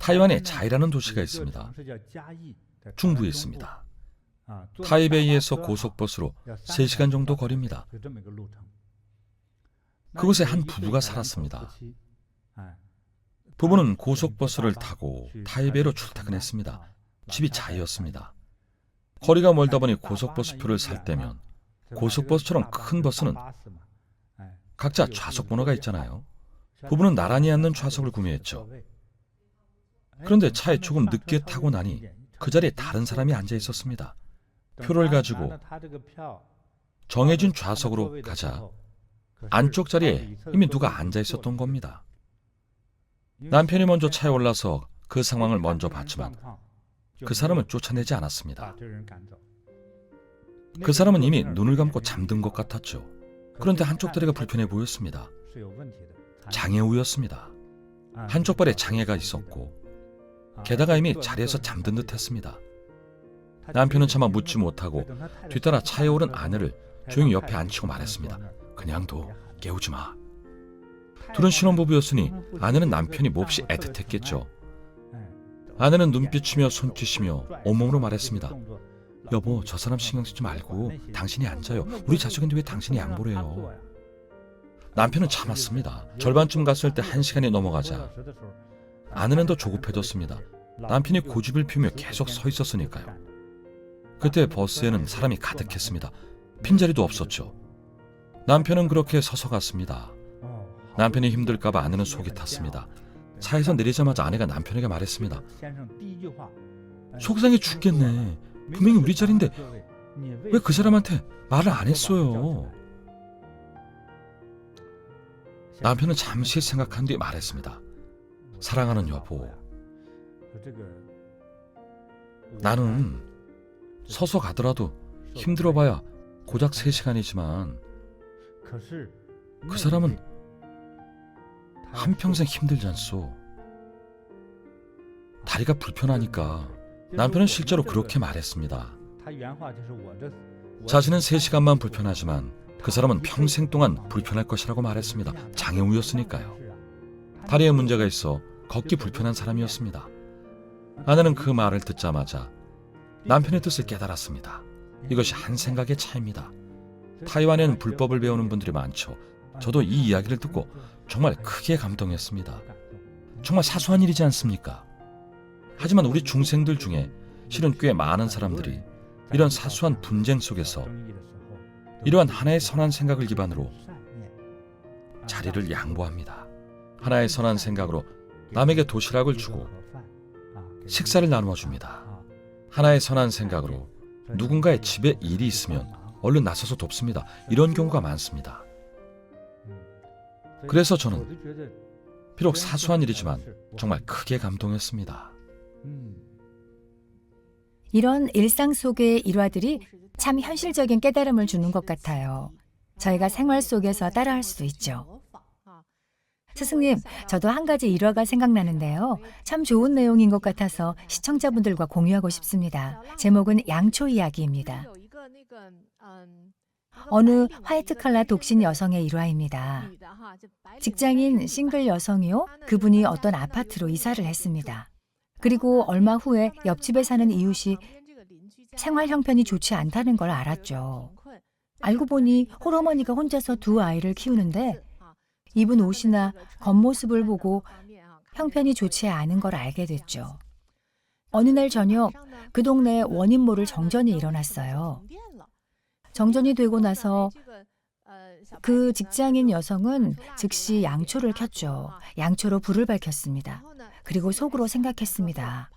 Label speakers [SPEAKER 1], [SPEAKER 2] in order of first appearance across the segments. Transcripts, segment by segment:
[SPEAKER 1] 타이완에 자이라는 도시가 있습니다. 중부에 있습니다. 타이베이에서 고속버스로 3시간 정도 거리입니다. 그곳에 한 부부가 살았습니다. 부부는 고속버스를 타고 타이베이로 출퇴근했습니다. 집이 자이였습니다. 거리가 멀다 보니 고속버스표를 살 때면 고속버스처럼 큰 버스는 각자 좌석 번호가 있잖아요. 부부는 나란히 앉는 좌석을 구매했죠. 그런데 차에 조금 늦게 타고 나니 그 자리에 다른 사람이 앉아 있었습니다. 표를 가지고 정해진 좌석으로 가자 안쪽 자리에 이미 누가 앉아 있었던 겁니다. 남편이 먼저 차에 올라서 그 상황을 먼저 봤지만 그 사람은 쫓아내지 않았습니다. 그 사람은 이미 눈을 감고 잠든 것 같았죠. 그런데 한쪽 다리가 불편해 보였습니다. 장애우였습니다. 한쪽 발에 장애가 있었고 게다가 이미 자리에서 잠든 듯 했습니다. 남편은 차마 묻지 못하고 뒤따라 차에 오른 아내를 조용히 옆에 앉히고 말했습니다. 그냥 둬, 깨우지 마. 둘은 신혼부부였으니 아내는 남편이 몹시 애틋했겠죠. 아내는 눈빛이며 손짓이며 온몸으로 말했습니다. 여보, 저 사람 신경 쓰지 말고 당신이 앉아요. 우리 자식인데 왜 당신이 양보를 해요? 남편은 참았습니다. 절반쯤 갔을 때 1시간이 넘어가자 아내는 더 조급해졌습니다. 남편이 고집을 피우며 계속 서 있었으니까요. 그때 버스에는 사람이 가득했습니다. 빈자리도 없었죠. 남편은 그렇게 서서 갔습니다. 남편이 힘들까봐 아내는 속이 탔습니다. 차에서 내리자마자 아내가 남편에게 말했습니다. 속상해 죽겠네. 분명히 우리 자리인데 왜 그 사람한테 말을 안 했어요? 남편은 잠시 생각한 뒤 말했습니다. 사랑하는 여보, 나는 서서 가더라도 힘들어봐야 고작 3시간이지만 그 사람은 한평생 힘들지 않소. 다리가 불편하니까. 남편은 실제로 그렇게 말했습니다. 자신은 3시간만 불편하지만 그 사람은 평생 동안 불편할 것이라고 말했습니다. 장애우였으니까요. 다리에 문제가 있어 걷기 불편한 사람이었습니다. 아내는 그 말을 듣자마자 남편의 뜻을 깨달았습니다. 이것이 한 생각의 차이입니다. 타이완에는 불법을 배우는 분들이 많죠. 저도 이 이야기를 듣고 정말 크게 감동했습니다. 정말 사소한 일이지 않습니까? 하지만 우리 중생들 중에 실은 꽤 많은 사람들이 이런 사소한 분쟁 속에서 이러한 하나의 선한 생각을 기반으로 자리를 양보합니다. 하나의 선한 생각으로 남에게 도시락을 주고 식사를 나누어 줍니다. 하나의 선한 생각으로 누군가의 집에 일이 있으면 얼른 나서서 돕습니다. 이런 경우가 많습니다. 그래서 저는 비록 사소한 일이지만 정말 크게 감동했습니다.
[SPEAKER 2] 이런 일상 속의 일화들이 참 현실적인 깨달음을 주는 것 같아요. 저희가 생활 속에서 따라할 수 있죠. 스승님, 저도 한 가지 일화가 생각나는데요. 참 좋은 내용인 것 같아서 시청자분들과 공유하고 싶습니다. 제목은 양초 이야기입니다. 어느 화이트 칼라 독신 여성의 일화입니다. 직장인 싱글 여성이요. 그분이 어떤 아파트로 이사를 했습니다. 그리고 얼마 후에 옆집에 사는 이웃이 생활 형편이 좋지 않다는 걸 알았죠. 알고 보니 홀어머니가 혼자서 2 아이를 키우는데 입은 옷이나 겉모습을 보고 형편이 좋지 않은 걸 알게 됐죠. 어느 날 저녁 그 동네에 원인 모를 정전이 일어났어요. 정전이 되고 나서 그 직장인 여성은 즉시 양초를 켰죠. 양초로 불을 밝혔습니다. 그리고 속으로 생각했습니다.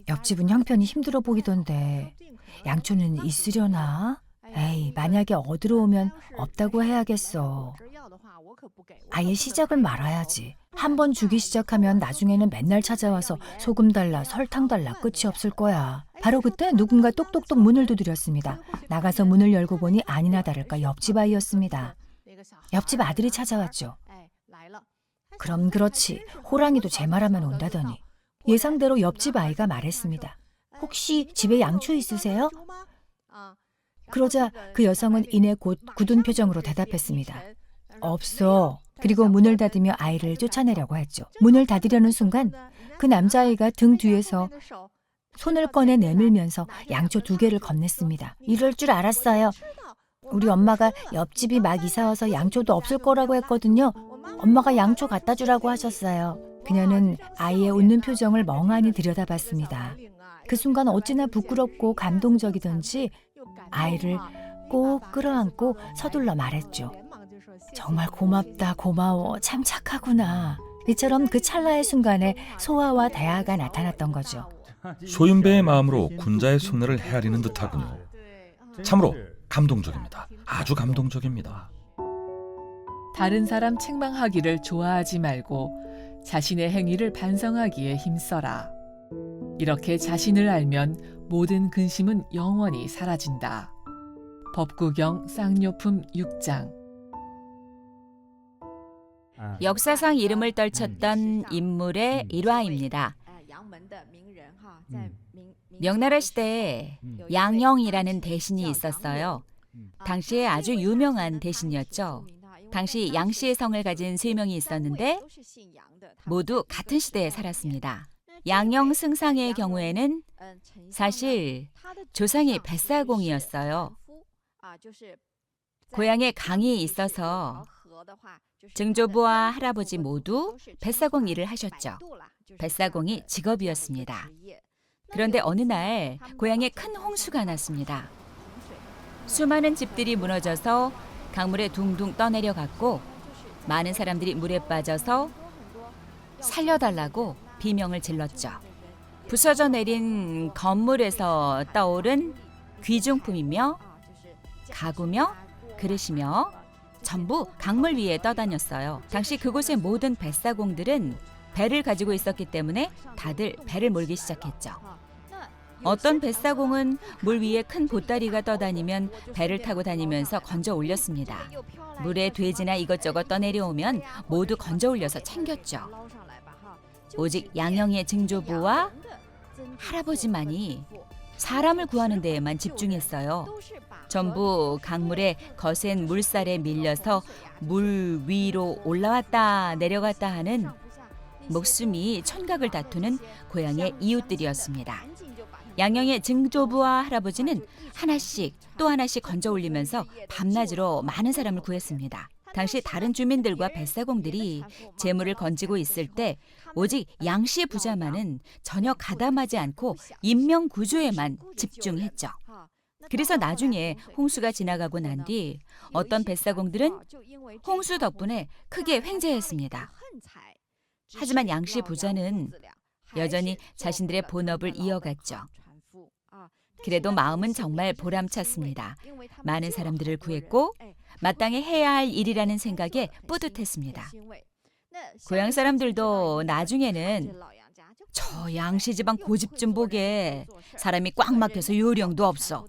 [SPEAKER 2] 옆집은 형편이 힘들어 보이던데 양초는 있으려나? 에이, 만약에 얻으러오면 없다고 해야겠어. 아예 시작을 말아야지. 한번 주기 시작하면 나중에는 맨날 찾아와서 소금 달라, 설탕 달라 끝이 없을 거야. 바로 그때 누군가 똑똑똑 문을 두드렸습니다. 나가서 문을 열고 보니 아니나 다를까 옆집 아이였습니다. 옆집 아들이 찾아왔죠. 그럼 그렇지, 호랑이도 제 말하면 온다더니. 예상대로 옆집 아이가 말했습니다. 혹시 집에 양초 있으세요? 그러자 그 여성은 이내 곧 굳은 표정으로 대답했습니다. 없어. 그리고 문을 닫으며 아이를 쫓아내려고 했죠. 문을 닫으려는 순간 그 남자아이가 등 뒤에서 손을 꺼내 내밀면서 양초 2개를 건넸습니다. 이럴 줄 알았어요. 우리 엄마가 옆집이 막 이사 와서 양초도 없을 거라고 했거든요. 엄마가 양초 갖다 주라고 하셨어요. 그녀는 아이의 웃는 표정을 멍하니 들여다봤습니다. 그 순간 어찌나 부끄럽고 감동적이던지 아이를 꼭 끌어안고 서둘러 말했죠. 정말 고맙다, 고마워, 참 착하구나. 이처럼 그 찰나의 순간에 소아와 대아가 나타났던 거죠.
[SPEAKER 1] 소윤배의 마음으로 군자의 속내를 헤아리는 듯하군요. 참으로 감동적입니다. 아주 감동적입니다.
[SPEAKER 3] 다른 사람 책망하기를 좋아하지 말고 자신의 행위를 반성하기에 힘써라. 이렇게 자신을 알면 모든 근심은 영원히 사라진다. 법구경 쌍료품 6장.
[SPEAKER 4] 역사상 이름을 떨쳤던 인물의 일화입니다. 명나라 시대에 양영이라는 대신이 있었어요. 당시에 아주 유명한 대신이었죠. 당시 양씨의 성을 가진 3명이 있었는데 모두 같은 시대에 살았습니다. 양영 승상의 경우에는 사실 조상이 뱃사공이었어요. 고향에 강이 있어서 증조부와 할아버지 모두 뱃사공 일을 하셨죠. 뱃사공이 직업이었습니다. 그런데 어느 날 고향에 큰 홍수가 났습니다. 수많은 집들이 무너져서 강물에 둥둥 떠내려갔고 많은 사람들이 물에 빠져서 살려달라고 비명을 질렀죠. 부서져 내린 건물에서 떠오른 귀중품이며 가구며 그릇이며 전부 강물 위에 떠다녔어요. 당시 그곳의 모든 뱃사공들은 배를 가지고 있었기 때문에 다들 배를 몰기 시작했죠. 어떤 뱃사공은 물 위에 큰 보따리가 떠다니면 배를 타고 다니면서 건져 올렸습니다. 물에 돼지나 이것저것 떠내려오면 모두 건져 올려서 챙겼죠. 오직 양영의 증조부와 할아버지만이 사람을 구하는 데에만 집중했어요. 전부 강물에 거센 물살에 밀려서 물 위로 올라왔다 내려갔다 하는 목숨이 천각을 다투는 고향의 이웃들이었습니다. 양영의 증조부와 할아버지는 하나씩 또 하나씩 건져 올리면서 밤낮으로 많은 사람을 구했습니다. 당시 다른 주민들과 뱃사공들이 재물을 건지고 있을 때 오직 양씨 부자만은 전혀 가담하지 않고 인명 구조에만 집중했죠. 그래서 나중에 홍수가 지나가고 난 뒤 어떤 뱃사공들은 홍수 덕분에 크게 횡재했습니다. 하지만 양씨 부자는 여전히 자신들의 본업을 이어갔죠. 그래도 마음은 정말 보람찼습니다. 많은 사람들을 구했고 마땅히 해야 할 일이라는 생각에 뿌듯했습니다. 고향 사람들도 나중에는 저 양씨 집안 고집 좀 보게, 사람이 꽉 막혀서 요령도 없어.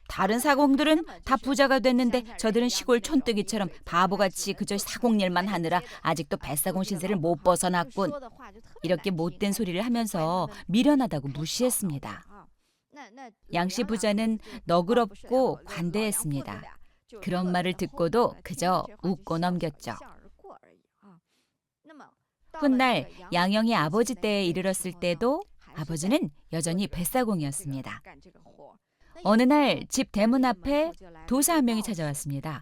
[SPEAKER 4] 다른 사공들은 다 부자가 됐는데 저들은 시골 촌뜨기처럼 바보같이 그저 사공일만 하느라 아직도 뱃사공 신세를 못 벗어났군. 이렇게 못된 소리를 하면서 미련하다고 무시했습니다. 양씨 부자는 너그럽고 관대했습니다. 그런 말을 듣고도 그저 웃고 넘겼죠. 훗날 양영이 아버지 때에 이르렀을 때도 아버지는 여전히 뱃사공이었습니다. 어느 날 집 대문 앞에 도사 한 명이 찾아왔습니다.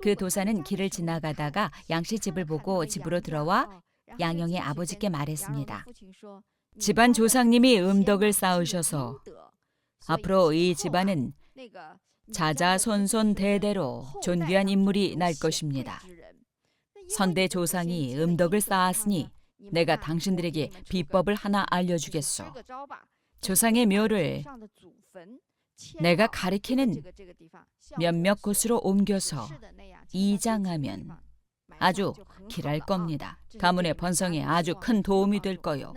[SPEAKER 4] 그 도사는 길을 지나가다가 양씨 집을 보고 집으로 들어와 양영의 아버지께 말했습니다. 집안 조상님이 음덕을 쌓으셔서 앞으로 이 집안은 자자손손 대대로 존귀한 인물이 날 것입니다. 선대 조상이 음덕을 쌓았으니 내가 당신들에게 비법을 하나 알려주겠소. 조상의 묘를 내가 가리키는 몇몇 곳으로 옮겨서 이장하면 아주 길할 겁니다. 가문의 번성에 아주 큰 도움이 될 거요.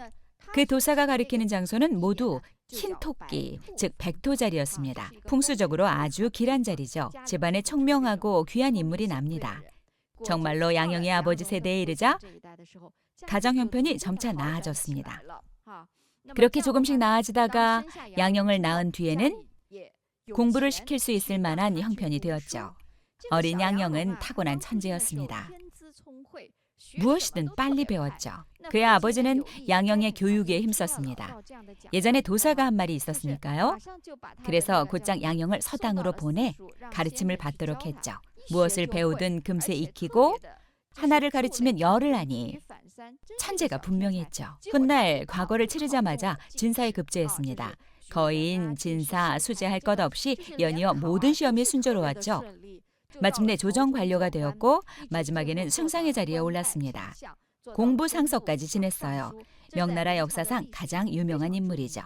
[SPEAKER 4] 그 도사가 가리키는 장소는 모두 흰 토끼, 즉 백토자리였습니다. 풍수적으로 아주 길한 자리죠. 집안에 청명하고 귀한 인물이 납니다. 정말로 양영의 아버지 세대에 이르자 가정 형편이 점차 나아졌습니다. 그렇게 조금씩 나아지다가 양영을 낳은 뒤에는 공부를 시킬 수 있을 만한 형편이 되었죠. 어린 양영은 타고난 천재였습니다. 무엇이든 빨리 배웠죠. 그의 아버지는 양영의 교육에 힘썼습니다. 예전에 도사가 한 말이 있었으니까요. 그래서 곧장 양영을 서당으로 보내 가르침을 받도록 했죠. 무엇을 배우든 금세 익히고 하나를 가르치면 열을 하니 천재가 분명했죠. 훗날 과거를 치르자마자 진사에 급제했습니다. 거인, 진사, 수재할 것 없이 연이어 모든 시험이 순조로웠죠. 마침내 조정 관료가 되었고 마지막에는 승상의 자리에 올랐습니다. 공부 상서까지 지냈어요. 명나라 역사상 가장 유명한 인물이죠.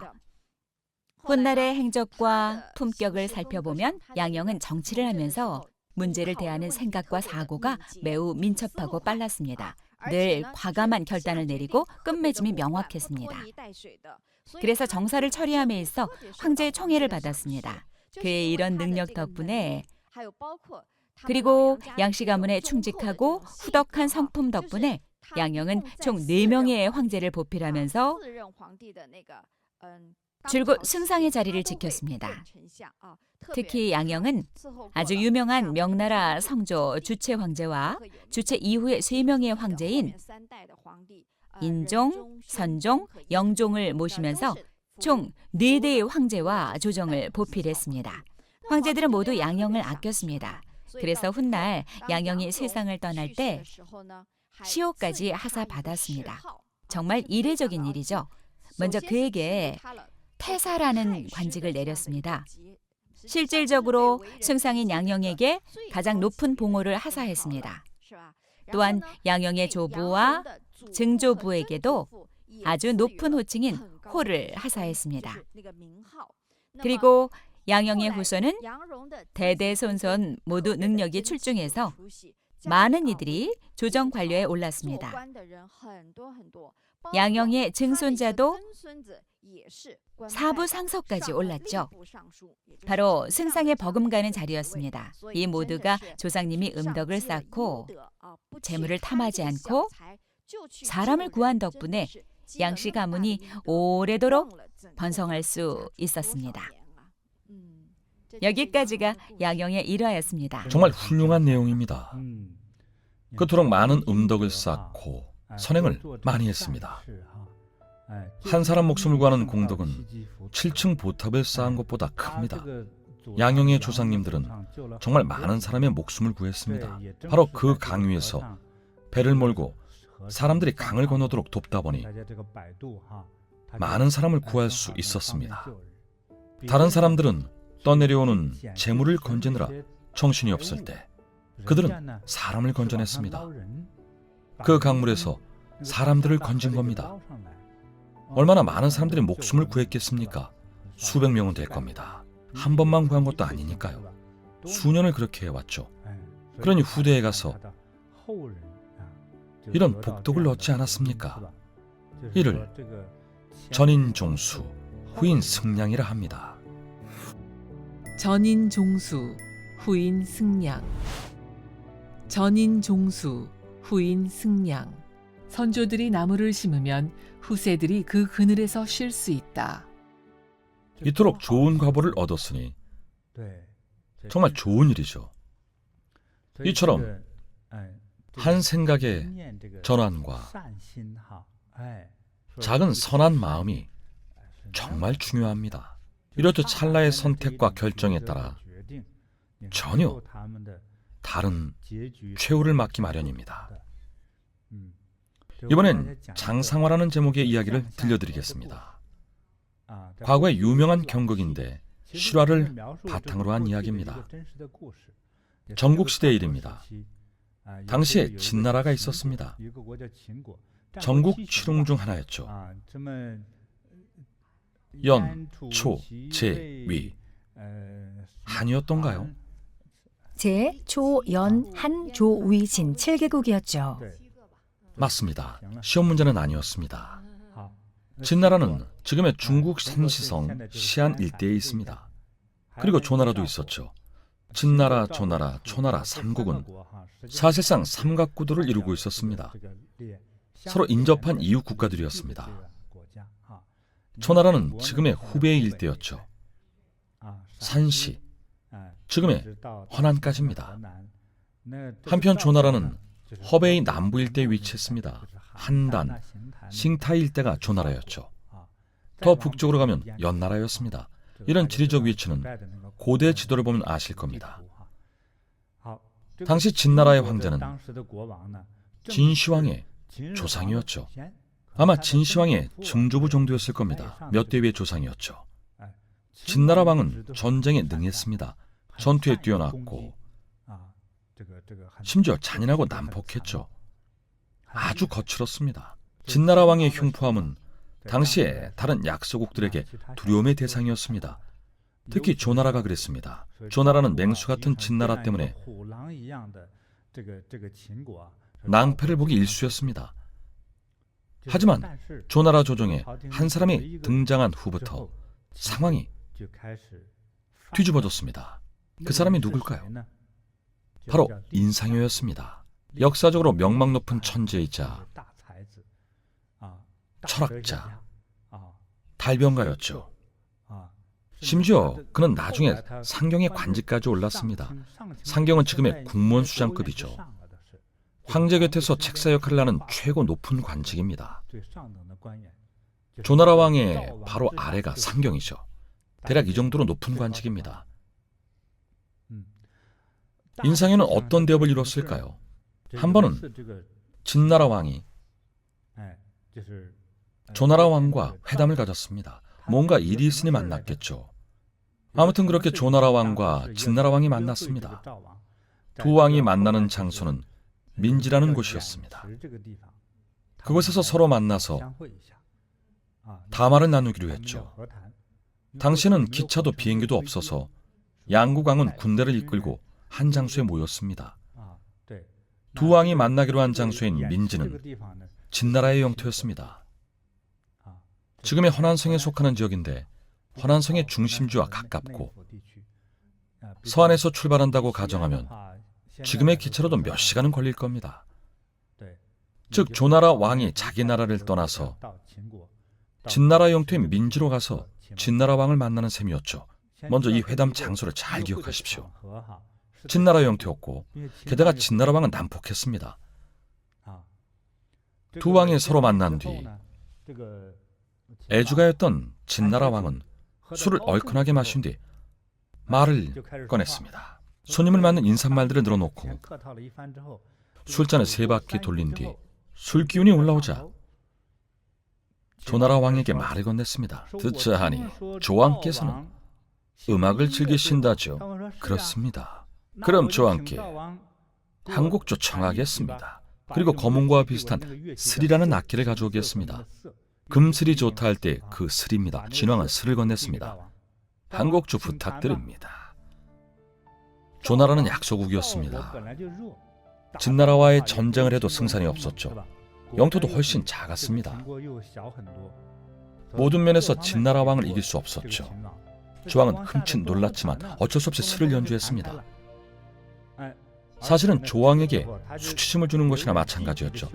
[SPEAKER 4] 훗날의 행적과 품격을 살펴보면 양영은 정치를 하면서 문제를 대하는 생각과 사고가 매우 민첩하고 빨랐습니다. 늘 과감한 결단을 내리고 끝맺음이 명확했습니다. 그래서 정사를 처리함에 있어 황제의 총애를 받았습니다. 그의 이런 능력 덕분에 그리고 양씨 가문에 충직하고 후덕한 성품 덕분에 양영은 총 4명의 황제를 보필하면서 줄곧 승상의 자리를 지켰습니다. 특히 양영은 아주 유명한 명나라 성조 주체 황제와 주체 이후의 3명의 황제인 인종, 선종, 영종을 모시면서 총 4대의 황제와 조정을 보필했습니다. 황제들은 모두 양영을 아꼈습니다. 그래서 훗날 양영이 세상을 떠날 때 시호까지 하사받았습니다. 정말 이례적인 일이죠. 먼저 그에게 태사라는 관직을 내렸습니다. 실질적으로 승상인 양영에게 가장 높은 봉호를 하사했습니다. 또한 양영의 조부와 증조부에게도 아주 높은 호칭인 호를 하사했습니다. 그리고 양영의 후손은 대대손손 모두 능력이 출중해서 많은 이들이 조정 관료에 올랐습니다. 양영의 증손자도 사부 상서까지 올랐죠. 바로 승상에 버금가는 자리였습니다. 이 모두가 조상님이 음덕을 쌓고 재물을 탐하지 않고 사람을 구한 덕분에 양씨 가문이 오래도록 번성할 수 있었습니다. 여기까지가 양영의 일화였습니다.
[SPEAKER 1] 정말 훌륭한 내용입니다. 그토록 많은 음덕을 쌓고 선행을 많이 했습니다. 한 사람 목숨을 구하는 공덕은 7층 보탑을 쌓은 것보다 큽니다. 양영의 조상님들은 정말 많은 사람의 목숨을 구했습니다. 바로 그 강 위에서 배를 몰고 사람들이 강을 건너도록 돕다 보니 많은 사람을 구할 수 있었습니다. 다른 사람들은 떠내려오는 재물을 건지느라 정신이 없을 때 그들은 사람을 건져냈습니다. 그 강물에서 사람들을 건진 겁니다. 얼마나 많은 사람들이 목숨을 구했겠습니까? 수백 명은 될 겁니다. 한 번만 구한 것도 아니니까요. 수년을 그렇게 해왔죠. 그러니 후대에 가서 이런 복덕을 얻지 않았습니까? 이를 전인종수, 후인 승량이라 합니다.
[SPEAKER 3] 전인종수, 후인 승량. 전인종수, 후인 승량. 선조들이 나무를 심으면 후세들이 그 그늘에서 쉴 수 있다.
[SPEAKER 1] 이토록 좋은 과보를 얻었으니 정말 좋은 일이죠. 이처럼 한 생각의 전환과 작은 선한 마음이 정말 중요합니다. 이렇듯 찰나의 선택과 결정에 따라 전혀 다른 최후를 맞기 마련입니다. 이번엔 장상화라는 제목의 이야기를 들려드리겠습니다. 과거의 유명한 경극인데 실화를 바탕으로 한 이야기입니다. 전국시대의 일입니다. 당시에 진나라가 있었습니다. 전국 칠흥 중 하나였죠. 연, 초, 제, 위. 한이었던가요?
[SPEAKER 2] 제, 초, 연, 한, 조, 위, 진 7개국이었죠.
[SPEAKER 1] 맞습니다. 시험 문제는 아니었습니다. 진나라는 지금의 중국 산시성 시안 일대에 있습니다. 그리고 조나라도 있었죠. 진나라, 조나라, 초나라 3국은 사실상 삼각구도를 이루고 있었습니다. 서로 인접한 이웃 국가들이었습니다. 초나라는 지금의 후베이 일대였죠. 산시, 지금의 허난까지입니다. 한편 조나라는 허베이 남부 일대에 위치했습니다. 한단, 싱타이 일대가 조나라였죠. 더 북쪽으로 가면 연나라였습니다. 이런 지리적 위치는 고대 지도를 보면 아실 겁니다. 당시 진나라의 황제는 진시황의 조상이었죠. 아마 진시황의 증조부 정도였을 겁니다. 몇 대 위의 조상이었죠. 진나라 왕은 전쟁에 능했습니다. 전투에 뛰어났고 심지어 잔인하고 난폭했죠. 아주 거칠었습니다. 진나라 왕의 흉포함은 당시에 다른 약소국들에게 두려움의 대상이었습니다. 특히 조나라가 그랬습니다. 조나라는 맹수 같은 진나라 때문에 낭패를 보기 일쑤였습니다. 하지만 조나라 조정에 한 사람이 등장한 후부터 상황이 뒤집어졌습니다. 그 사람이 누굴까요? 바로 인상효였습니다. 역사적으로 명망 높은 천재이자 철학자, 달변가였죠. 심지어 그는 나중에 상경의 관직까지 올랐습니다. 상경은 지금의 국무원 수장급이죠. 황제 곁에서 책사 역할을 하는 최고 높은 관직입니다. 조나라 왕의 바로 아래가 상경이죠. 대략 이 정도로 높은 관직입니다. 인상효는 어떤 대업을 이뤘을까요? 한 번은 진나라 왕이 조나라 왕과 회담을 가졌습니다. 뭔가 일이 있으니 만났겠죠. 아무튼 그렇게 조나라 왕과 진나라 왕이 만났습니다. 두 왕이 만나는 장소는 민지라는 곳이었습니다. 그곳에서 서로 만나서 담화를 나누기로 했죠. 당시에는 기차도 비행기도 없어서 양국 왕은 군대를 이끌고 한 장소에 모였습니다. 두 왕이 만나기로 한 장소인 민지는 진나라의 영토였습니다. 지금의 허난성에 속하는 지역인데 허난성의 중심지와 가깝고 서안에서 출발한다고 가정하면 지금의 기차로도 몇 시간은 걸릴 겁니다. 즉 조나라 왕이 자기 나라를 떠나서 진나라 영토인 민지로 가서 진나라 왕을 만나는 셈이었죠. 먼저 이 회담 장소를 잘 기억하십시오. 진나라 영토였고 게다가 진나라 왕은 난폭했습니다. 두 왕이 서로 만난 뒤 애주가였던 진나라 왕은 술을 얼큰하게 마신 뒤 말을 꺼냈습니다. 손님을 맞는 인사말들을 늘어놓고 술잔을 3바퀴 돌린 뒤 술 기운이 올라오자 조나라 왕에게 말을 건넸습니다. 듣자 하니 조왕께서는 음악을 즐기신다죠. 그렇습니다. 그럼 조왕께 한 곡 초청하겠습니다. 그리고 거문과 비슷한 슬이라는 악기를 가져오겠습니다. 금슬이 좋다 할 때 그 슬입니다. 진왕은 슬을 건넸습니다. 한 곡 좀 부탁드립니다. 조나라는 약소국이었습니다. 진나라와의 전쟁을 해도 승산이 없었죠. 영토도 훨씬 작았습니다. 모든 면에서 진나라 왕을 이길 수 없었죠. 조왕은 흠칫 놀랐지만 어쩔 수 없이 슬을 연주했습니다. 사실은 조왕에게 수치심을 주는 것이나 마찬가지였죠.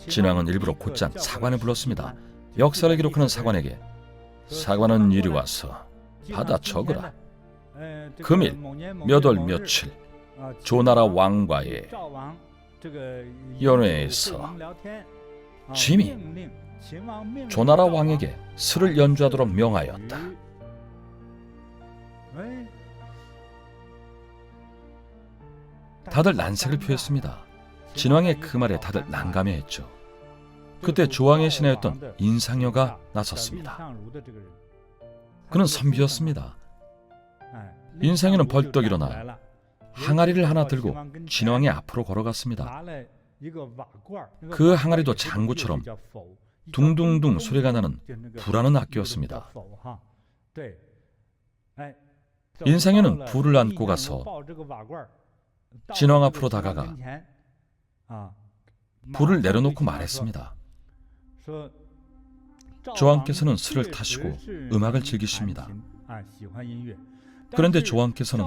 [SPEAKER 1] 진왕은 일부러 곧장 사관을 불렀습니다. 역사를 기록하는 사관에게 사관은 이리 와서 받아 적으라. 금일 몇 월 며칠 조나라 왕과의 연회에서 짐이 조나라 왕에게 슬을 연주하도록 명하였다. 다들 난색을 표했습니다. 진왕의 그 말에 다들 난감해했죠. 그때 조왕의 신하였던 인상효가 나섰습니다. 그는 선비였습니다. 인상효는 벌떡 일어나 항아리를 하나 들고 진왕의 앞으로 걸어갔습니다. 그 항아리도 장구처럼 둥둥둥 소리가 나는 불하는 악기였습니다. 인상효는 불을 안고 가서 진왕 앞으로 다가가 불을 내려놓고 말했습니다. 조왕께서는 슬을 타시고 음악을 즐기십니다. 그런데 조왕께서는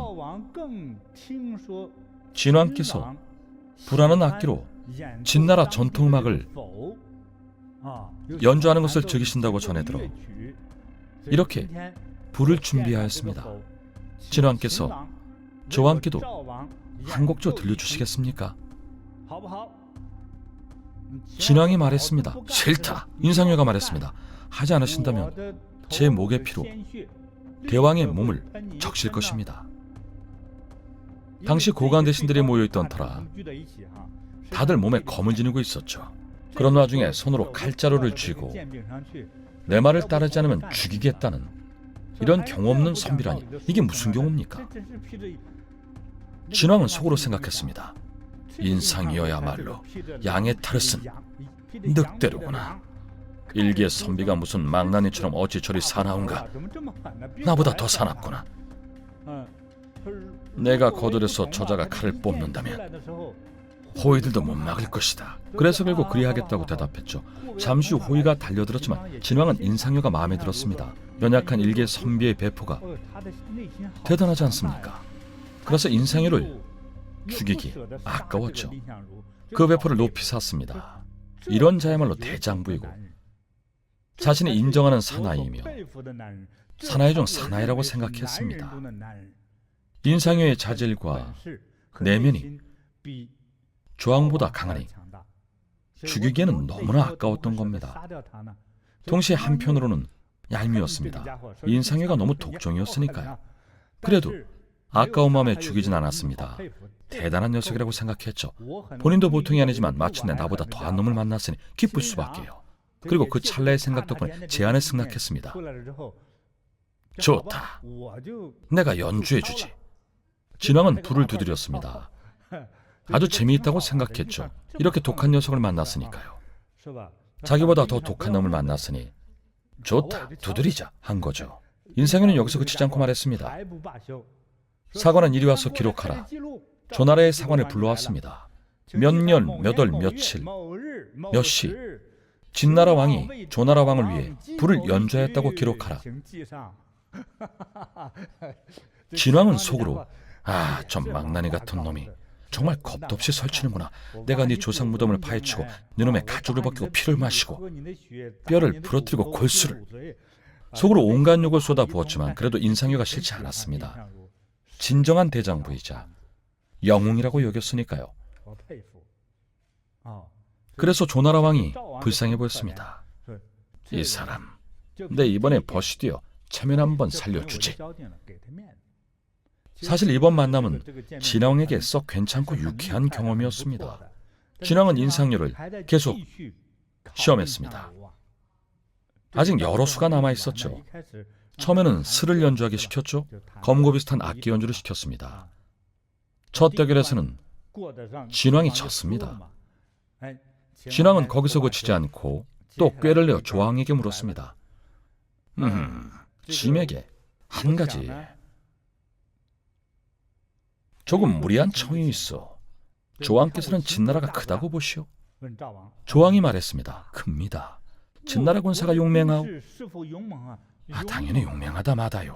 [SPEAKER 1] 진왕께서 불하는 악기로 진나라 전통음악을 연주하는 것을 즐기신다고 전해 들어 이렇게 불을 준비하였습니다. 진왕께서 조왕께도 한 곡 좀 들려주시겠습니까? 진왕이 말했습니다. 싫다. 인상여가 말했습니다. 하지 않으신다면 제 목의 피로 대왕의 몸을 적실 것입니다. 당시 고관 대신들이 모여있던 터라 다들 몸에 검을 지니고 있었죠. 그런 와중에 손으로 칼자루를 쥐고 내 말을 따르지 않으면 죽이겠다는 이런 경우 없는 선비라니, 이게 무슨 경우입니까? 진왕은 속으로 생각했습니다. 인상이어야말로 양의 탈을 쓴 늑대로구나. 일개 선비가 무슨 망나니처럼 어찌 저리 사나운가. 나보다 더 사납구나. 내가 거들여서 저자가 칼을 뽑는다면 호위들도 못 막을 것이다. 그래서 결국 그리하겠다고 대답했죠. 잠시 후 호위가 달려들었지만 진왕은 인상여가 마음에 들었습니다. 연약한 일개 선비의 배포가 대단하지 않습니까? 그래서 인상여를 죽이기 아까웠죠. 그 배포를 높이 샀습니다. 이런 자야말로 대장부이고 자신이 인정하는 사나이이며 사나이 중 사나이라고 생각했습니다. 인상여의 자질과 내면이 조항보다 강하니 죽이기에는 너무나 아까웠던 겁니다. 동시에 한편으로는 얄미웠습니다. 인상여가 너무 독종이었으니까요. 그래도 아까운 마음에 죽이진 않았습니다. 대단한 녀석이라고 생각했죠. 본인도 보통이 아니지만 마침내 나보다 더한 놈을 만났으니 기쁠 수밖에요. 그리고 그 찰나의 생각 덕분에 제안에 승낙했습니다. 좋다. 내가 연주해주지. 진왕은 불을 두드렸습니다. 아주 재미있다고 생각했죠. 이렇게 독한 녀석을 만났으니까요. 자기보다 더 독한 놈을 만났으니 좋다, 두드리자 한 거죠. 인상여는 여기서 그치지 않고 말했습니다. 사관은 이리 와서 기록하라. 조나라의 사관을 불러왔습니다. 몇 년, 몇 월, 며칠, 몇 시 진나라 왕이 조나라 왕을 위해 불을 연주하였다고 기록하라. 진왕은 속으로 저 망나니 같은 놈이 정말 겁도 없이 설치는구나. 내가 네 조상 무덤을 파헤치고 네 놈의 가죽을 벗기고 피를 마시고 뼈를 부러뜨리고 골수를. 속으로 온갖 욕을 쏟아부었지만 그래도 인상여가 싫지 않았습니다. 진정한 대장부이자 영웅이라고 여겼으니까요. 그래서 조나라 왕이 불쌍해 보였습니다. 이 사람 내 이번에 버시되어 체면 한번 살려주지. 사실 이번 만남은 진왕에게 썩 괜찮고 유쾌한 경험이었습니다. 진왕은 인상여를 계속 시험했습니다. 아직 여러 수가 남아있었죠. 처음에는 스를 연주하게 시켰죠. 검고 비슷한 악기 연주를 시켰습니다. 첫 대결에서는 진왕이 졌습니다. 진왕은 거기서 그치지 않고 또 꾀를 내어 조왕에게 물었습니다. 짐에게 한 가지 조금 무리한 청이 있어. 조왕께서는 진나라가 크다고 보시오. 조왕이 말했습니다. 큽니다. 진나라 군사가 용맹하오? 당연히 용맹하다 마다요.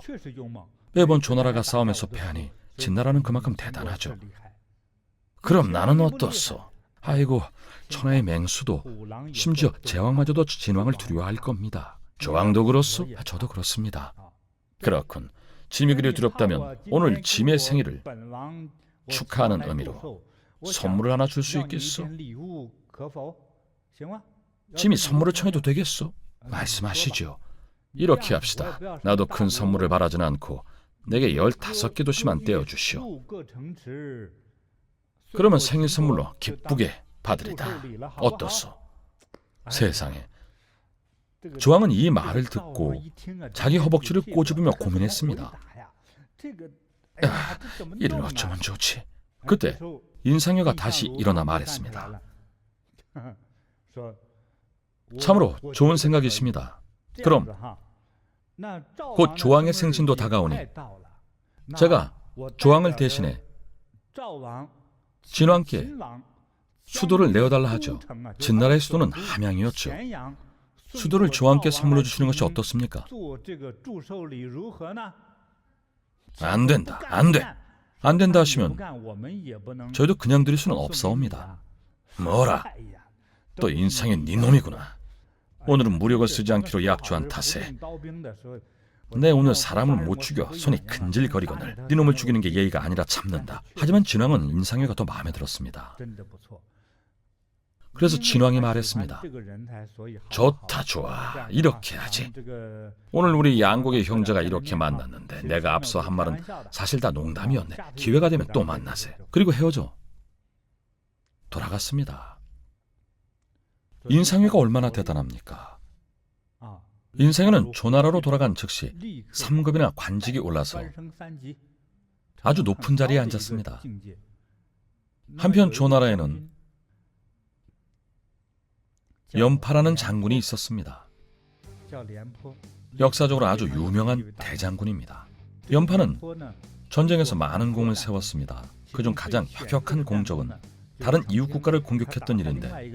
[SPEAKER 1] 매번 조나라가 싸움에서 패하니 진나라는 그만큼 대단하죠. 그럼 나는 어떻소? 아이고, 천하의 맹수도 심지어 제왕마저도 진왕을 두려워할 겁니다. 조왕도 그렇소? 저도 그렇습니다. 그렇군. 짐이 그리 두렵다면 오늘 짐의 생일을 축하하는 의미로 선물을 하나 줄 수 있겠소? 짐이 선물을 청해도 되겠소? 말씀하시죠. 이렇게 합시다. 나도 큰 선물을 바라진 않고 내게 15개 도시만 떼어주시오. 그러면 생일 선물로 기쁘게 받으리다. 어떻소? 세상에. 조왕은 이 말을 듣고 자기 허벅지를 꼬집으며 고민했습니다. 이를 어쩌면 좋지. 그때 인상여가 다시 일어나 말했습니다. 참으로 좋은 생각이십니다. 그럼 곧 조왕의 생신도 다가오니 제가 조왕을 대신해 진왕께 수도를 내어달라 하죠. 진나라의 수도는 함양이었죠. 수도를 조왕께 선물로 주시는 것이 어떻습니까? 안 된다. 안 돼. 안 된다 하시면 저희도 그냥 드릴 수는 없사옵니다. 뭐라? 또 인상이 네 놈이구나. 오늘은 무력을 쓰지 않기로 약조한 탓에 내 오늘 사람을 못 죽여 손이 근질거리거늘 네 놈을 죽이는 게 예의가 아니라 참는다. 하지만 진왕은 인상여가 더 마음에 들었습니다. 그래서 진왕이 말했습니다. 좋다, 좋아. 이렇게 하지. 오늘 우리 양국의 형제가 이렇게 만났는데 내가 앞서 한 말은 사실 다 농담이었네. 기회가 되면 또 만나세. 그리고 헤어져 돌아갔습니다. 인상회가 얼마나 대단합니까? 인상회는 조나라로 돌아간 즉시 3급이나 관직이 올라서 아주 높은 자리에 앉았습니다. 한편 조나라에는 연파라는 장군이 있었습니다. 역사적으로 아주 유명한 대장군입니다. 연파는 전쟁에서 많은 공을 세웠습니다. 그중 가장 혁혁한 공적은 다른 이웃 국가를 공격했던 일인데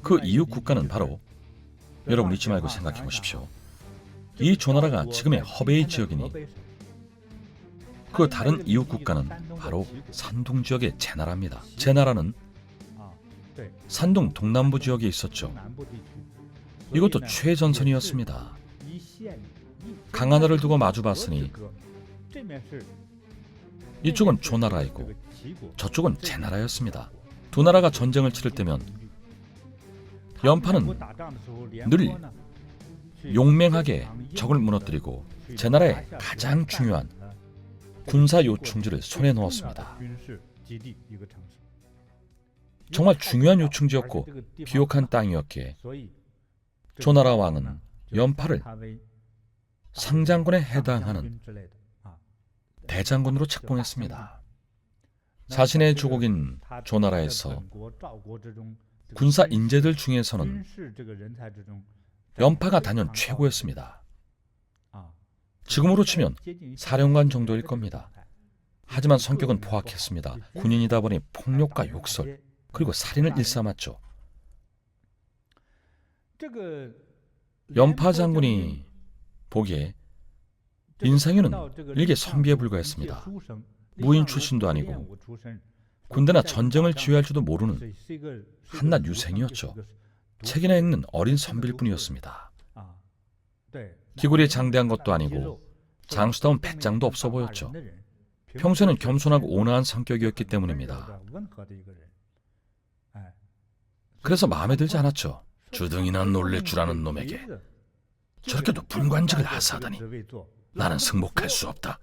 [SPEAKER 1] 그 이웃 국가는 바로 여러분 잊지 말고 생각해 보십시오. 이 조나라가 지금의 허베이 지역이니 그 다른 이웃 국가는 바로 산둥 지역의 제나라입니다. 제나라는 산둥 동남부 지역에 있었죠. 이것도 최전선이었습니다. 강하나를 두고 마주봤으니 이쪽은 조나라이고 저쪽은 제나라였습니다. 두 나라가 전쟁을 치를 때면 연파는 늘 용맹하게 적을 무너뜨리고 제나라의 가장 중요한 군사 요충지를 손에 넣었습니다. 정말 중요한 요충지였고 비옥한 땅이었기에 조나라 왕은 연파를 상장군에 해당하는 대장군으로 책봉했습니다. 자신의 조국인 조나라에서 군사 인재들 중에서는 연파가 단연 최고였습니다. 지금으로 치면 사령관 정도일 겁니다. 하지만 성격은 포악했습니다. 군인이다 보니 폭력과 욕설 그리고 살인을 일삼았죠. 연파 장군이 보기에 인상윤은 일개 선비에 불과했습니다. 무인 출신도 아니고 군대나 전쟁을 지휘할 줄도 모르는 한낱 유생이었죠. 책이나 읽는 어린 선비일 뿐이었습니다. 기골이 장대한 것도 아니고 장수다운 배짱도 없어 보였죠. 평소에는 겸손하고 온화한 성격이었기 때문입니다. 그래서 마음에 들지 않았죠. 주둥이나 놀릴 줄 아는 놈에게 저렇게 높은 관직을 하사하다니 나는 승복할 수 없다.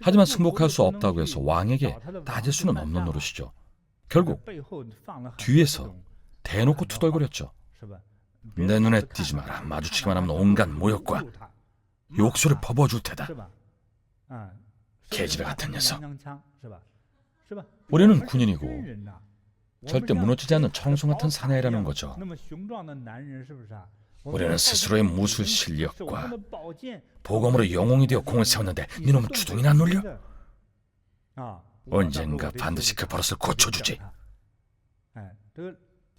[SPEAKER 1] 하지만 승복할 수 없다고 해서 왕에게 따질 수는 없는 노릇이죠. 결국 뒤에서 대놓고 투덜거렸죠. 내 눈에 띄지 마라. 마주치기만 하면 온갖 모욕과 욕설을 퍼부어줄 테다. 개지를 같은 녀석. 우리는 군인이고 절대 무너지지 않는 청송 같은 사나이라는 거죠. 우리는 스스로의 무술 실력과 보검으로 영웅이 되어 공을 세웠는데 니놈은 주둥이나 놀려? 언젠가 반드시 그 버릇을 고쳐주지.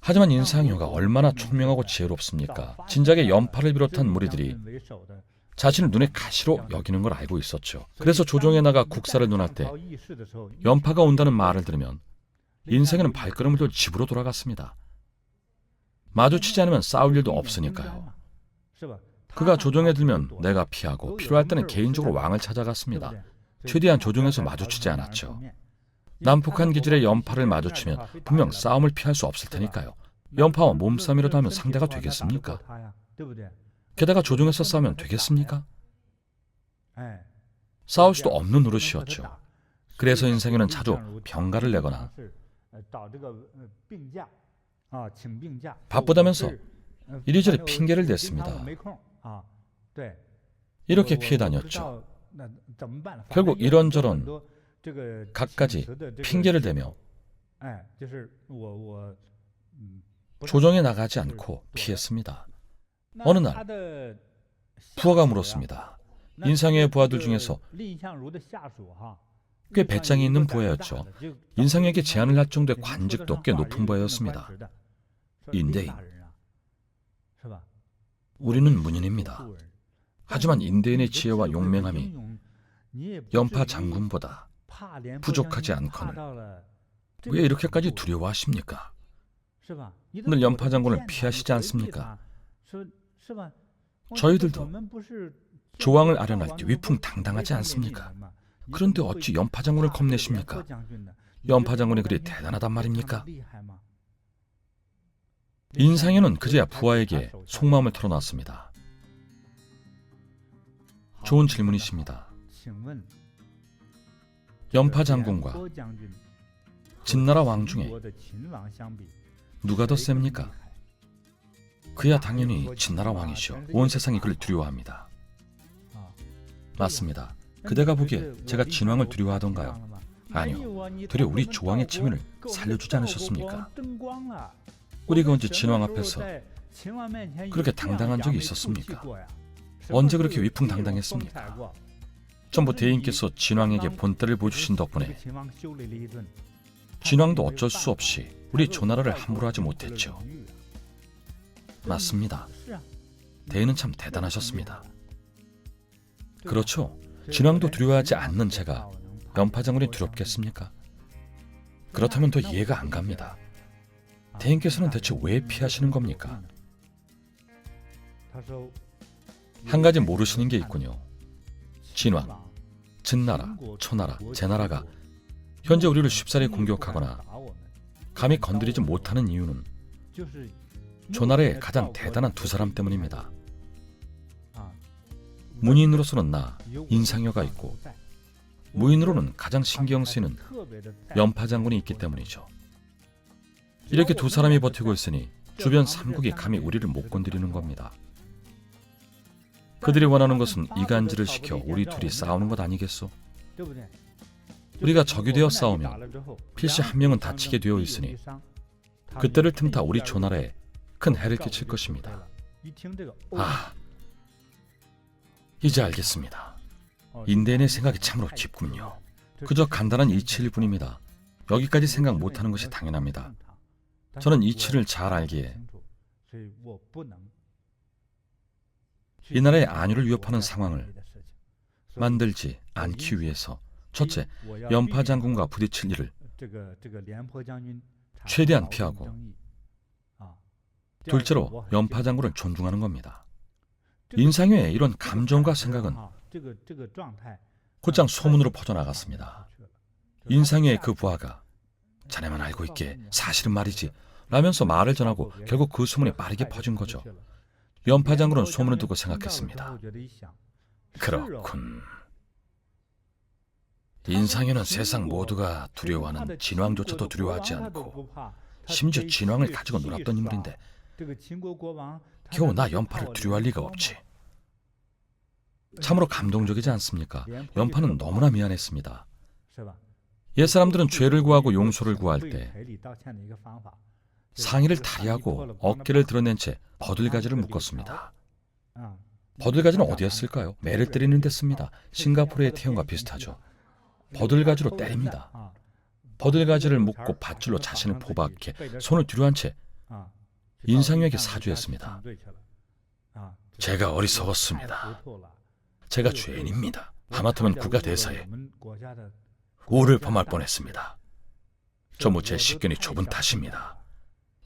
[SPEAKER 1] 하지만 인상효가 얼마나 총명하고 지혜롭습니까? 진작에 연파를 비롯한 무리들이 자신을 눈에 가시로 여기는 걸 알고 있었죠. 그래서 조정에 나가 국사를 논할 때 연파가 온다는 말을 들으면 인생에는 발걸음을 돌 집으로 돌아갔습니다. 마주치지 않으면 싸울 일도 없으니까요. 그가 조정에 들면 내가 피하고 필요할 때는 개인적으로 왕을 찾아갔습니다. 최대한 조정에서 마주치지 않았죠. 남북한 기질의 연파를 마주치면 분명 싸움을 피할 수 없을 테니까요. 연파와 몸싸움이라도 하면 상대가 되겠습니까? 게다가 조정에서 싸우면 되겠습니까? 싸울 수도 없는 노릇이었죠. 그래서 인생에는 자주 병가를 내거나 바쁘다면서 이리저리 핑계를 댔습니다. 이렇게 피해 다녔죠. 결국 이런저런 갖가지 핑계를 대며 조정에 나가지 않고 피했습니다. 어느 날 부하가 물었습니다. 인상효의 부하들 중에서 꽤 배짱이 있는 부하였죠. 인상효에게 제안을 할 정도의 관직도 꽤 높은 부하였습니다. 인대인. 우리는 문인입니다. 하지만 인대인의 지혜와 용맹함이 연파 장군보다 부족하지 않거늘 왜 이렇게까지 두려워하십니까? 늘 연파 장군을 피하시지 않습니까? 저희들도 조왕을 아련할 때 위풍당당하지 않습니까? 그런데 어찌 연파 장군을 겁내십니까? 연파 장군이 그리 대단하단 말입니까? 인상현은 그제야 부하에게 속마음을 털어놨습니다. 좋은 질문이십니다. 연파 장군과 진나라 왕 중에 누가 더 셉니까? 그야 당연히 진나라 왕이시오. 온 세상이 그를 두려워합니다. 맞습니다. 그대가 보기에 제가 진왕을 두려워하던가요? 아니요. 되려 우리 조왕의 체면을 살려주지 않으셨습니까? 우리가 언제 진왕 앞에서 그렇게 당당한 적이 있었습니까? 언제 그렇게 위풍당당했습니까? 전부 대인께서 진왕에게 본때를 보여주신 덕분에 진왕도 어쩔 수 없이 우리 조나라를 함부로 하지 못했죠. 맞습니다. 대인은 참 대단하셨습니다. 그렇죠. 진왕도 두려워하지 않는 제가 연파장군이 두렵겠습니까? 그렇다면 더 이해가 안 갑니다. 대인께서는 대체 왜 피하시는 겁니까? 한 가지 모르시는 게 있군요. 진왕, 진나라, 초나라, 제나라가 현재 우리를 쉽사리 공격하거나 감히 건드리지 못하는 이유는 조나라의 가장 대단한 두 사람 때문입니다. 문인으로서는 나, 인상여가 있고 무인으로는 가장 신경 쓰이는 연파장군이 있기 때문이죠. 이렇게 두 사람이 버티고 있으니 주변 삼국이 감히 우리를 못 건드리는 겁니다. 그들이 원하는 것은 이간질을 시켜 우리 둘이 싸우는 것 아니겠소? 우리가 적이 되어 싸우면 필시 한 명은 다치게 되어 있으니 그때를 틈타 우리 조나라에 큰 해를 끼칠 것입니다. 아, 이제 알겠습니다. 인대인의 생각이 참으로 깊군요. 그저 간단한 이치일 뿐입니다. 여기까지 생각 못하는 것이 당연합니다. 저는 이치를 잘 알기에 이 나라의 안위를 위협하는 상황을 만들지 않기 위해서 첫째, 연파 장군과 부딪힐 일을 최대한 피하고 둘째로 연파 장군을 존중하는 겁니다. 인상여의 이런 감정과 생각은 곧장 소문으로 퍼져나갔습니다. 인상여의 그 부하가 자네만 알고 있게 사실은 말이지 라면서 말을 전하고 결국 그 소문이 빠르게 퍼진 거죠. 연파 장군은 소문을 듣고 생각했습니다. 그렇군. 인상여는 세상 모두가 두려워하는 진왕조차도 두려워하지 않고 심지어 진왕을 가지고 놀았던 인물인데 겨우 나 연파를 두려워할 리가 없지. 참으로 감동적이지 않습니까? 연파는 너무나 미안했습니다. 옛사람들은 죄를 구하고 용서를 구할 때 상의를 탈의하고 어깨를 드러낸 채 버들가지를 묶었습니다. 버들가지는 어디였을까요? 매를 때리는 데 씁니다. 싱가포르의 태형과 비슷하죠. 버들가지로 때립니다. 버들가지를 묶고 밧줄로 자신을 포박해 손을 뒤로 한 채 인상여에게 사죄했습니다. 제가 어리석었습니다. 제가 죄인입니다. 하마터면 국가대사에 우를 범할 뻔했습니다. 전부 제 식견이 좁은 탓입니다.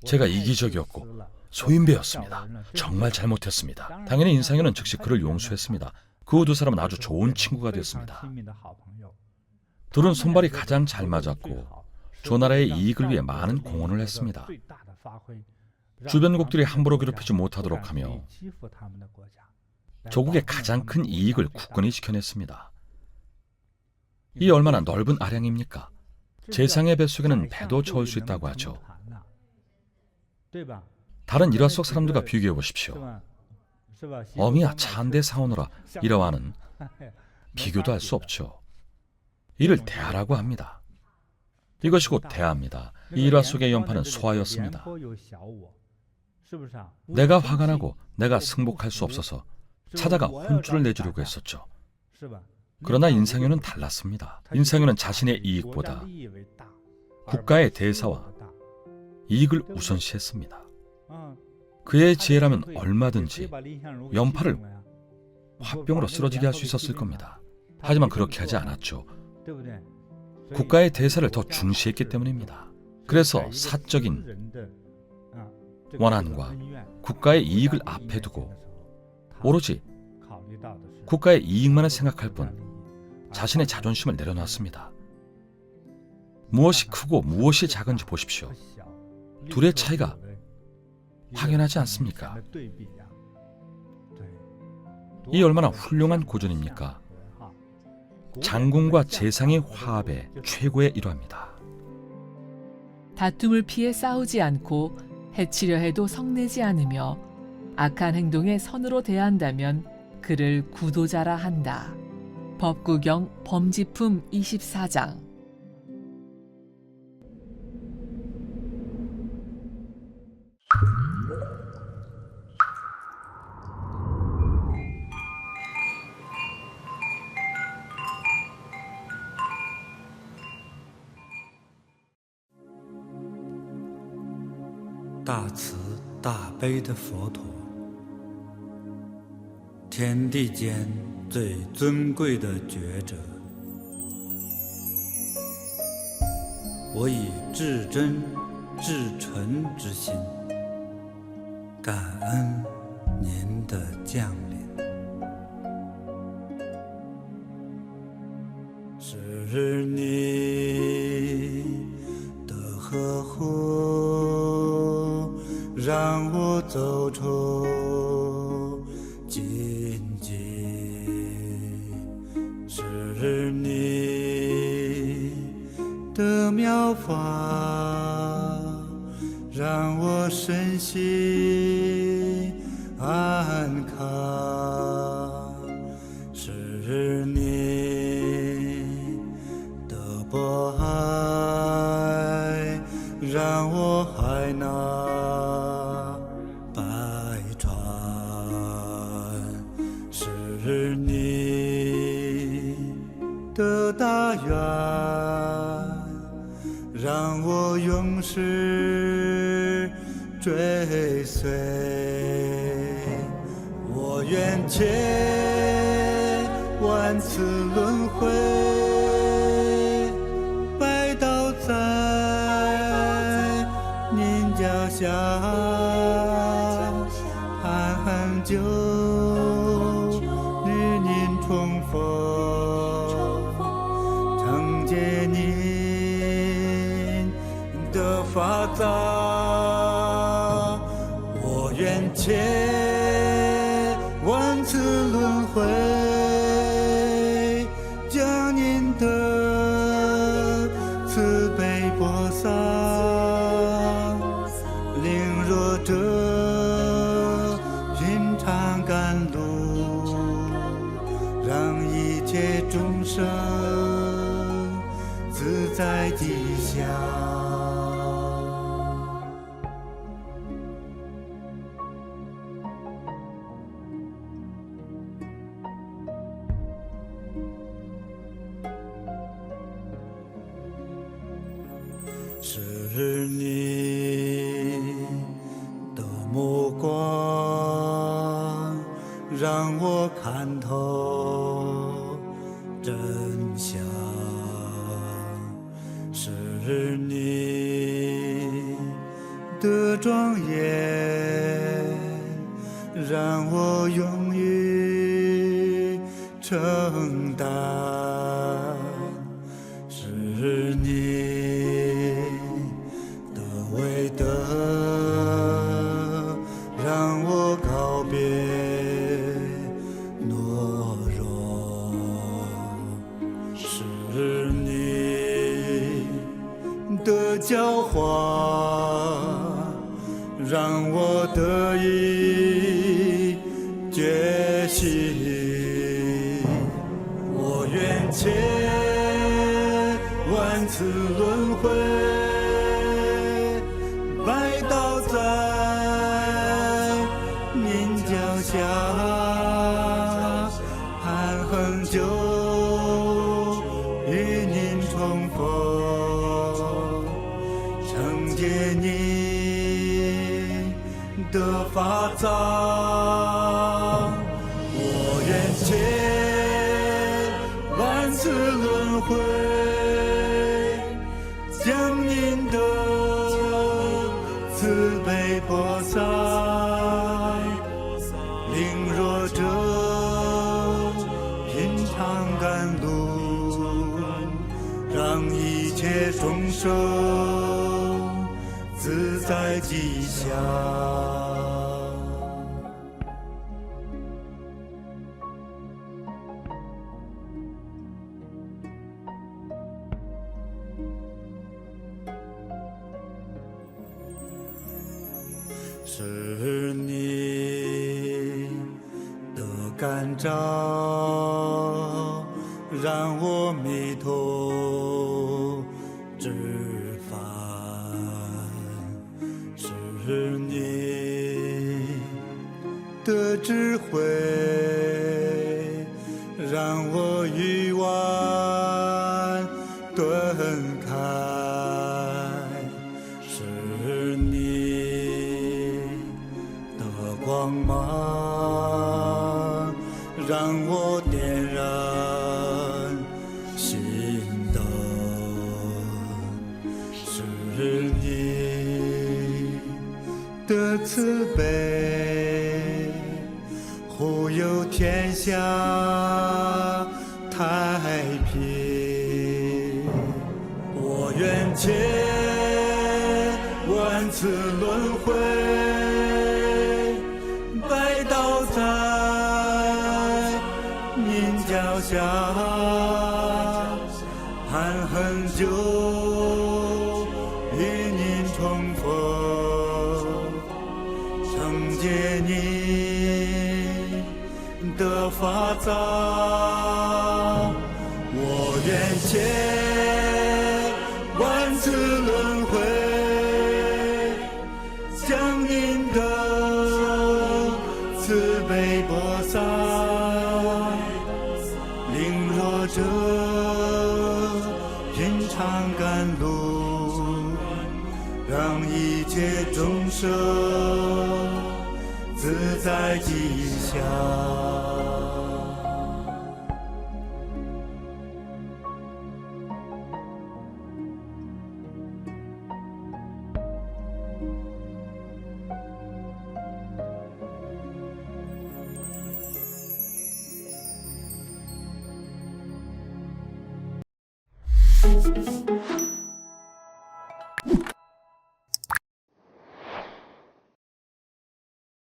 [SPEAKER 1] 제가 이기적이었고 소인배였습니다. 정말 잘못했습니다. 당연히 인상여는 즉시 그를 용서했습니다. 그 두 사람은 아주 좋은 친구가 되었습니다. 둘은 손발이 가장 잘 맞았고 조나라의 이익을 위해 많은 공헌을 했습니다. 주변국들이 함부로 괴롭히지 못하도록 하며 조국의 가장 큰 이익을 굳건히 지켜냈습니다. 이 얼마나 넓은 아량입니까? 재상의 뱃속에는 배도 채울 수 있다고 하죠. 다른 일화 속 사람들과 비교해 보십시오. 어미야 차 한 대 사오너라 이러와는 비교도 할 수 없죠. 이를 대하라고 합니다. 이것이 곧 대하입니다. 이 일화 속의 연파는 소하였습니다. 내가 화가 나고 내가 승복할 수 없어서 찾아가 혼쭐을 내주려고 했었죠. 그러나 인상여는 달랐습니다. 인상여는 자신의 이익보다 국가의 대사와 이익을 우선시했습니다. 그의 지혜라면 얼마든지 연파를 화병으로 쓰러지게 할 수 있었을 겁니다. 하지만 그렇게 하지 않았죠. 국가의 대사를 더 중시했기 때문입니다. 그래서 사적인 원한과 국가의 이익을 앞에 두고 오로지 국가의 이익만을 생각할 뿐 자신의 자존심을 내려놨습니다. 무엇이 크고 무엇이 작은지 보십시오. 둘의 차이가 확연하지 않습니까? 이 얼마나 훌륭한 고전입니까? 장군과 재상의 화합의 최고의 일화입니다.
[SPEAKER 3] 다툼을 피해 싸우지 않고 해치려 해도 성내지 않으며 악한 행동에 선으로 대한다면 그를 구도자라 한다. 법구경 범지품 24장.
[SPEAKER 5] 大慈大悲的佛陀，天地间最尊贵的觉者，我以至真至纯之心，感恩您的降临。是你的呵护，让我走出荆棘，是你的妙法，让我身心安康，是你的博爱，让我海纳百川，是你的大愿，让我永世追随。我愿千万次轮回，拜倒在您脚下，寒久与您重逢，承接您的法藏。我愿千万次轮回，将您的慈悲播撒，领弱者品尝甘露，让一切众生自在吉祥。是你的目光，让我看透真相，是你的庄严，让我勇于承担，是你为德，让我告别懦弱，是你的教化，让我得以觉醒。我愿千万次轮回，拜倒在您脚下，恒久与您重逢，承接您的法藏。我愿千万次轮回，将您的慈悲播撒，领弱者品尝甘露，让一切众生自在吉祥。是你的感召，让我迷途知返。是你的智慧，让我欲望顿开。是你的光芒，让我点燃心灯。是你的慈悲，护佑天下太平。我愿借万次轮回，拜倒在您脚下，含恨就与您重逢，承接您的法藏。我愿借万次轮回，将您的慈悲播撒，领弱者品尝甘露，让一切众生自在吉祥。